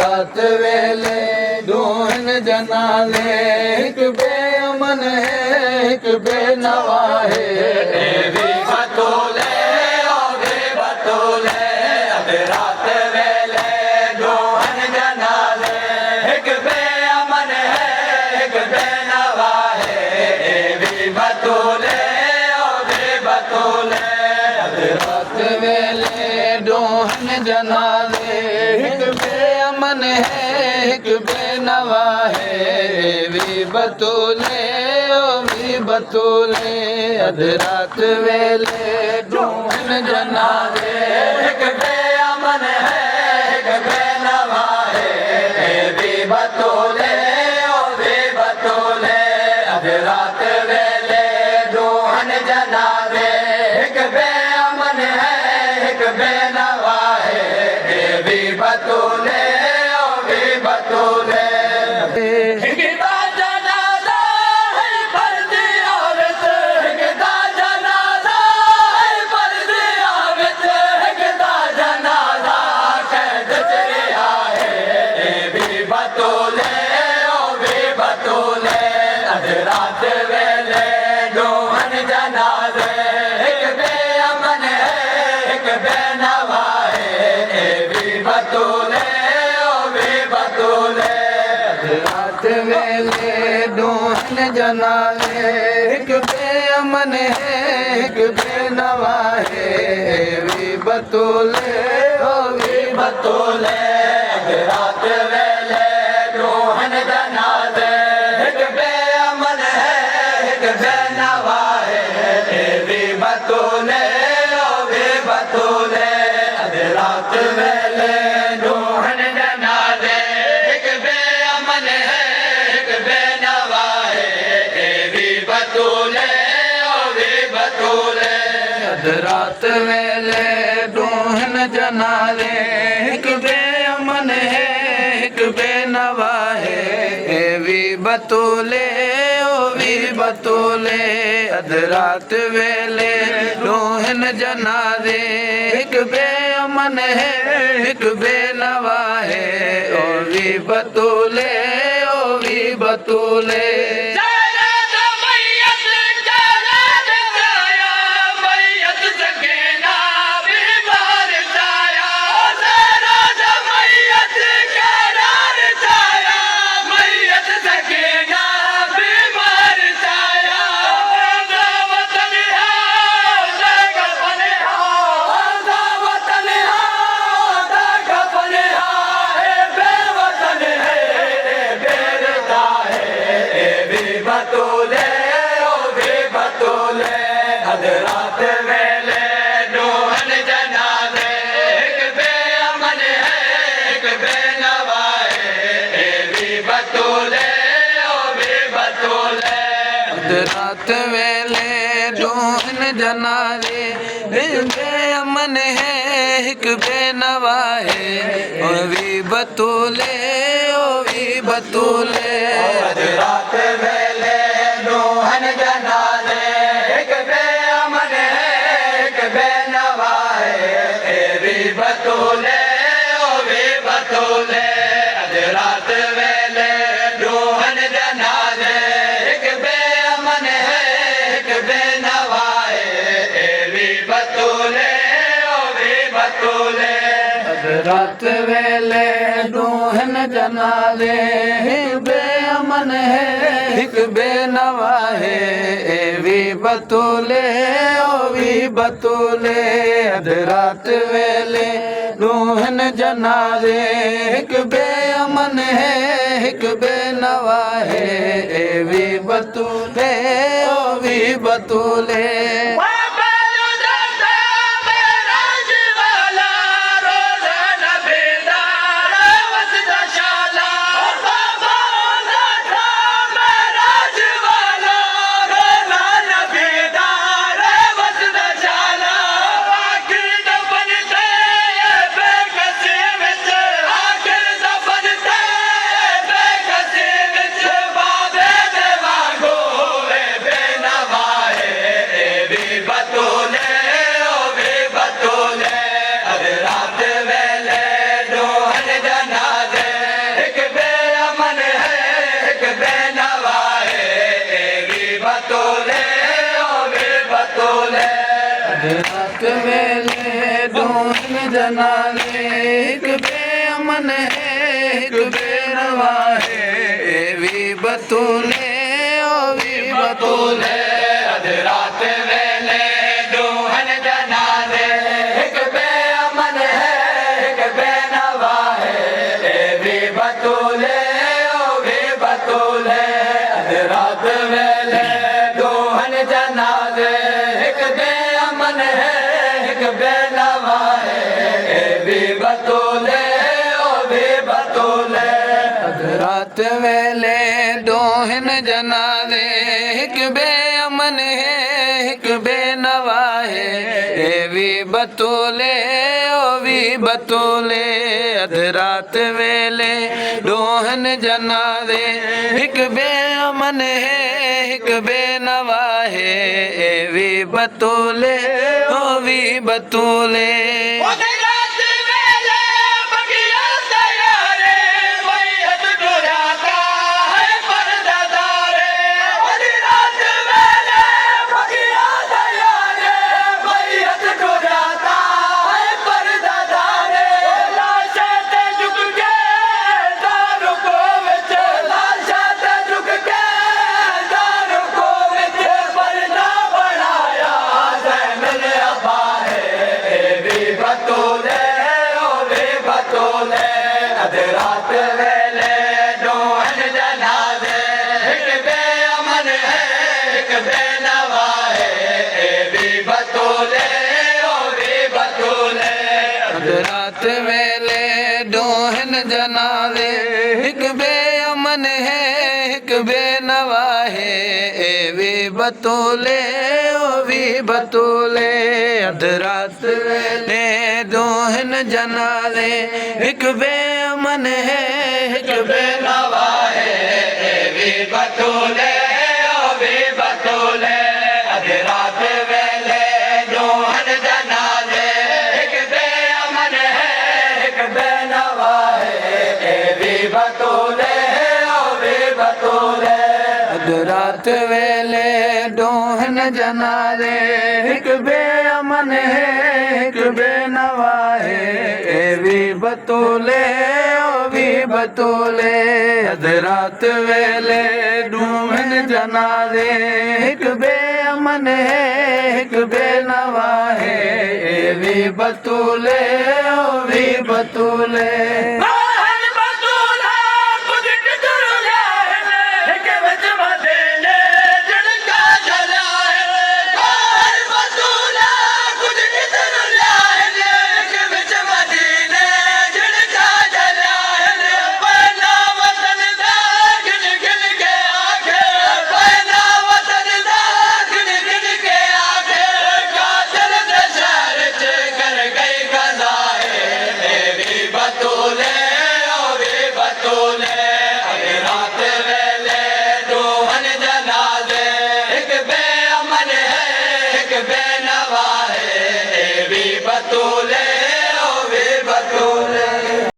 रात वेले दोहन जनाले एक बेअमन है एक बेनवा है भी बतूले ओ भी बतूले अब रात वेले दोहन जनाले एक बेअमन है एक बेनवा है भी बतूले ओ भी बतूले अब रात वेले दोहन जनाले एक बेअमन है एक बेनवा है भी बतूले ओ भी बतूले अध रात वेले दोहन जनाले एक बेअमन है एक बेनवा है भी बतूले ओ भी बतूले अब रात वेले दोहन जनाले एक बेअमन है एक बेनवा है भी बतूले ओ भी बतूले रात वेले दोहन जनाजे एक बेअमन है एक बेनवा है भी बतूले ओ भी बतूले रात वेले दोहन जनाले एक बेअमन है एक बेनवा है भी बतूले ओ भी बतूले रात वेले दोहन जनाजे एक बेअमन है एक बेनवा है भी बतूले ओ भी बतूले रात वेले दोहन जनाजे एक बेअमन है एक बेनवा है भी बतूले ओ भी बतूले रात वेले दोहन जनाले एक बेअमन है एक बेनवा है भी बतूले ओ भी बतूले अध रात वेले दोहन जनाले एक बेअमन है एक बेनवा है ओ भी बतूले ओ भी बतूले बतूले ओ भी बतूले रात वेले दोहन जनाजे एक बेअमन है एक बेनवा है भी बतूले ओ भी बतूले रात वेले दोहन जनाले एक बेअमन है एक बेनवा है ओ भी बतूले ओ भी बतूले रात वेले दोहन जनाजे एक बेअमन है एक बेनवा है भी बतूले ओ भी बतूले रात वेले दोहन जनाजे एक बेअमन है एक बेनवा है भी बतूले ओ भी बतूले रात वेले दोहन जनाले बेअमन है एक बेनवा है भी बतूले ओ भी बतूले रात वेले दोहन जनाले एक बेअमन है एक बेनवा है भी बतूले ओ भी बतूले भी बतूले ओ वी बतूले रात वेले दोहन जनाजे हिक बेअमन है हिक बेनवा है ए वी बतूले ओ वी बतूले अध रात वेले दुहन जनाजे हिक बेअमन है हिक बेनवा है ए वी बतूले ओ वी बतूले अध रात वेले दुहन जनाजे हिक बेअमन है हिक बेनवा है ए वी बतूले ओ वी बतूले रात वेले दोहन जनाजे हिक बेअमन है हिक बेनवा है ए वी बतूले ओ वी बतूले अध रात वेले दोहन जनाजे हिक बेअमन है हिक बेनवा है ए वी बतूले ओ वी बतूले रात वेले दोहन जनाजे हिक बेअमन है हिक बेनवा है ए वी बतूले ओ वी बतूले रात वेले दोहन जनाजे हिक बेअमन है हिक बेनवा है ए वी बतूले ओ वी बतूले अध रात वेले दोहन जनाजे हिक बेअमन है हिक बेनवा है ए वी बतूले ओ वी बतूले अध रात वेले दोहन जनाजे हिक बेअमन है हिक बेनवा है ए वी बतूले ओ वी बतूले रात वेले दोहन जनाजे हिक बेअमन है हिक बेनवा है ए वी बतूले ओ वी बतूले अध रात वेले दोहन जनाजे हिक बेअमन है हिक बेनवा है ए वी बतूले ओ वी बतूले हिक बेअमन है हिक बे